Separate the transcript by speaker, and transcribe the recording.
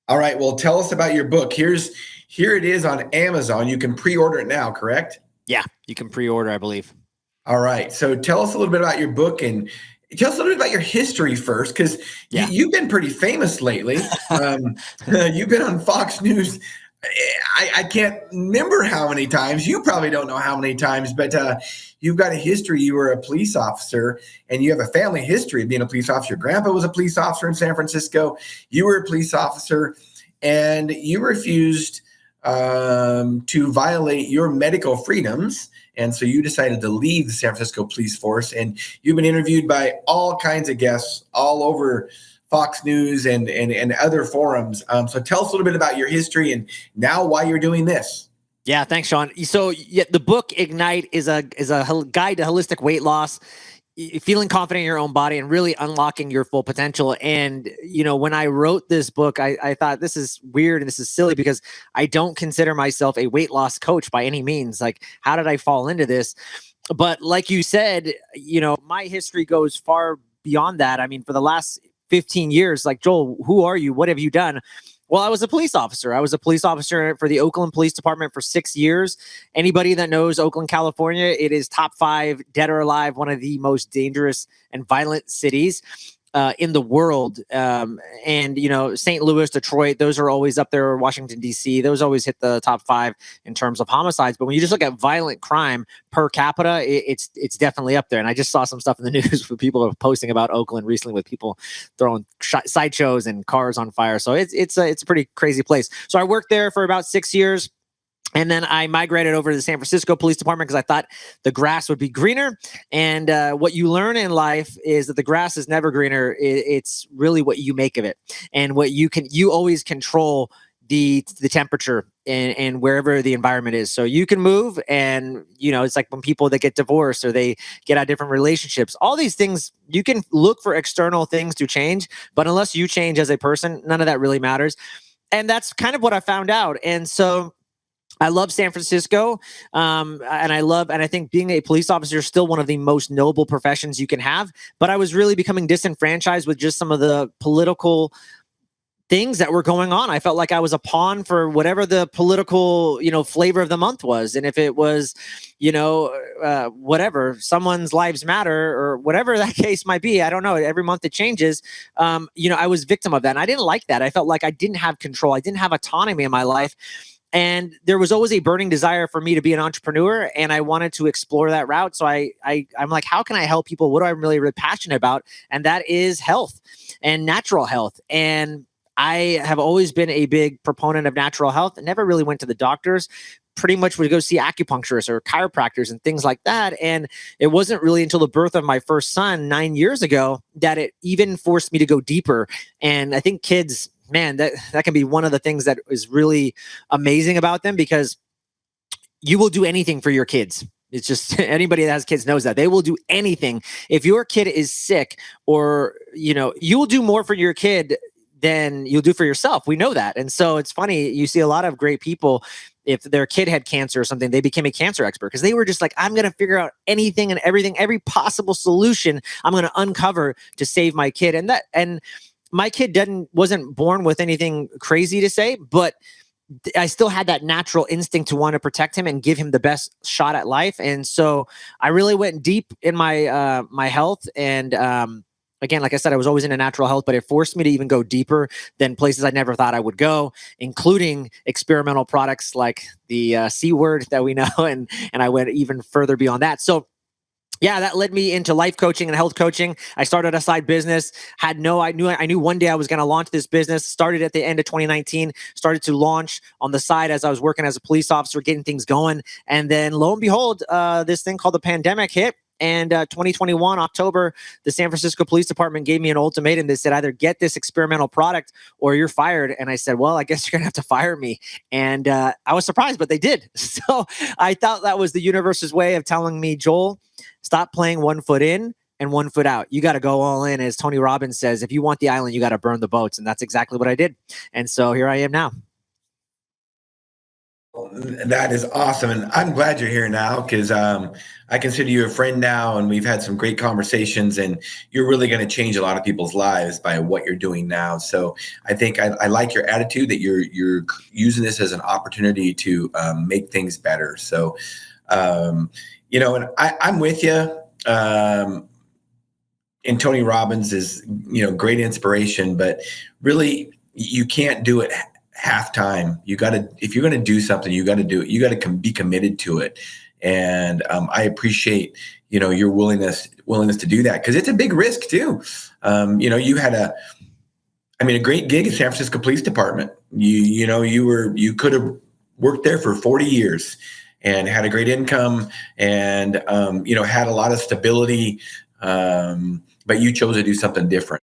Speaker 1: All right. Well, tell us about your book. Here it is on Amazon. You can pre-order it now, correct?
Speaker 2: Yeah, you can pre-order, I believe.
Speaker 1: All right. So tell us a little bit about your book and tell us a little bit about your history first, because you've been pretty famous lately. You've been on Fox News. I can't remember how many times. You probably don't know how many times, but you've got a history. You were a police officer, and you have a family history of being a police officer. Your grandpa was a police officer in San Francisco. You were a police officer, and you refused to violate your medical freedoms. And so you decided to leave the San Francisco police force, and you've been interviewed by all kinds of guests all over Fox News and other forums. So tell us a little bit about your history and now why you're doing this.
Speaker 2: Yeah, thanks, Shawn. So the book Ignite is a guide to holistic weight loss, feeling confident in your own body and really unlocking your full potential. And, when I wrote this book, I thought this is weird and this is silly because I don't consider myself a weight loss coach by any means. Like, how did I fall into this? But like you said, my history goes far beyond that. I mean, for the last 15 years, like, Joel, who are you? What have you done? Well, I was a police officer. I was a police officer for the Oakland Police Department for 6 years. Anybody that knows Oakland, California, it is top 5, dead or alive, one of the most dangerous and violent cities in the world. And, St. Louis, Detroit, those are always up there. Washington, D.C., those always hit the top 5 in terms of homicides. But when you just look at violent crime per capita, it's definitely up there. And I just saw some stuff in the news with people posting about Oakland recently with people throwing sideshows and cars on fire. So it's a pretty crazy place. So I worked there for about 6 years. And then I migrated over to the San Francisco Police Department because I thought the grass would be greener. And what you learn in life is that the grass is never greener. It's really what you make of it. And what you always control the temperature and wherever the environment is. So you can move, and it's like when people that get divorced or they get out of different relationships, all these things, you can look for external things to change, but unless you change as a person, none of that really matters. And that's kind of what I found out. And so I love San Francisco, and I think being a police officer is still one of the most noble professions you can have. But I was really becoming disenfranchised with just some of the political things that were going on. I felt like I was a pawn for whatever the political, flavor of the month was. And if it was, whatever, someone's lives matter or whatever that case might be, I don't know. Every month it changes. I was victim of that. And I didn't like that. I felt like I didn't have control. I didn't have autonomy in my life. And there was always a burning desire for me to be an entrepreneur, and I wanted to explore that route. So I'm like, how can I help people? What do I really passionate about? And that is health and natural health. And I have always been a big proponent of natural health. I never really went to the doctors. Pretty much would go see acupuncturists or chiropractors and things like that. And it wasn't really until the birth of my first son 9 years ago that it even forced me to go deeper. And I think kids, man, that can be one of the things that is really amazing about them, because you will do anything for your kids. It's just anybody that has kids knows that they will do anything. If your kid is sick, or, you will do more for your kid than you'll do for yourself. We know that. And so it's funny. You see a lot of great people, if their kid had cancer or something, they became a cancer expert because they were just like, I'm going to figure out anything and everything, every possible solution I'm going to uncover to save my kid. And my kid wasn't born with anything crazy to say, but I still had that natural instinct to want to protect him and give him the best shot at life. And so I really went deep in my my health. And again, like I said, I was always into natural health, but it forced me to even go deeper than places I never thought I would go, including experimental products like the C word that we know. And I went even further beyond that. So yeah, that led me into life coaching and health coaching. I started a side business. I knew one day I was going to launch this business. Started at the end of 2019. Started to launch on the side as I was working as a police officer, getting things going. And then lo and behold, this thing called the pandemic hit. And 2021, October, the San Francisco Police Department gave me an ultimatum. They said, either get this experimental product or you're fired. And I said, well, I guess you're going to have to fire me. And I was surprised, but they did. So I thought that was the universe's way of telling me, Joel, stop playing 1 foot in and 1 foot out. You got to go all in. As Tony Robbins says, if you want the island, you got to burn the boats. And that's exactly what I did. And so here I am now.
Speaker 1: That is awesome. And I'm glad you're here now because I consider you a friend now, and we've had some great conversations, and you're really going to change a lot of people's lives by what you're doing now. So I think I like your attitude that you're using this as an opportunity to make things better. So, and I'm with you. And Tony Robbins is, great inspiration, but really you can't do it half time. You got to, if you're going to do something, you got to do it. You got to be committed to it. And I appreciate, your willingness to do that, because it's a big risk too. You had a great gig at San Francisco Police Department. You could have worked there for 40 years and had a great income and, had a lot of stability. But you chose to do something different.